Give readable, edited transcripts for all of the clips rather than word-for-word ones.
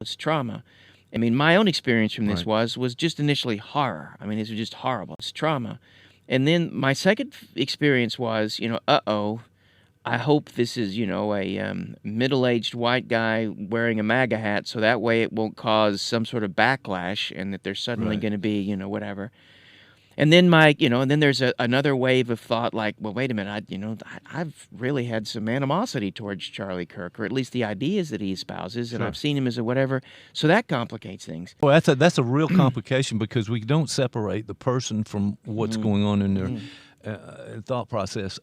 It's trauma. I mean, my own experience from this Right. was just initially horror. I mean, this was just horrible. It's trauma. And then my second experience was, uh-oh, I hope this is, a middle-aged white guy wearing a MAGA hat, so that way it won't cause some sort of backlash and that there's suddenly Right. going to be, whatever. And then and then there's another wave of thought like, well, wait a minute, I've really had some animosity towards Charlie Kirk, or at least the ideas that he espouses, and Sure. I've seen him as a whatever. So that complicates things. Well, that's a real complication because we don't separate the person from what's going on in their thought process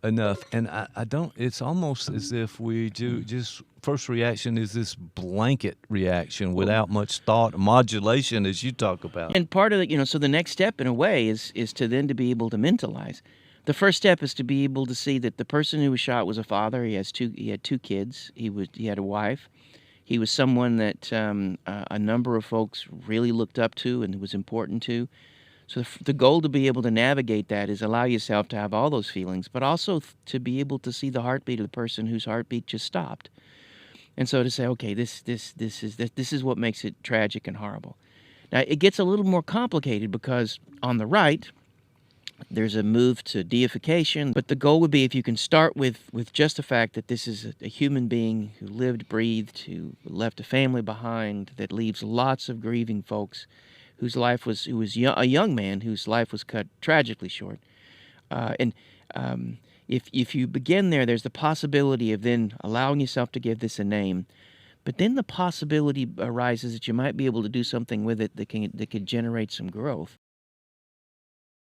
enough. And I don't. It's almost as if we do just first reaction is this blanket reaction without much thought, modulation, as you talk about. And part of it, so the next step in a way is to then to be able to mentalize. The first step is to be able to see that the person who was shot was a father. He had two kids. He had a wife. He was someone that a number of folks really looked up to and was important to. So the goal to be able to navigate that is allow yourself to have all those feelings, but also to be able to see the heartbeat of the person whose heartbeat just stopped. And so to say, okay, this is what makes it tragic and horrible. Now it gets a little more complicated because on the right, there's a move to deification, but the goal would be if you can start with just the fact that this is a human being who lived, breathed, who left a family behind, that leaves lots of grieving folks, who was a young man whose life was cut tragically short. And if you begin there, there's the possibility of then allowing yourself to give this a name. But then the possibility arises that you might be able to do something with it that could generate some growth.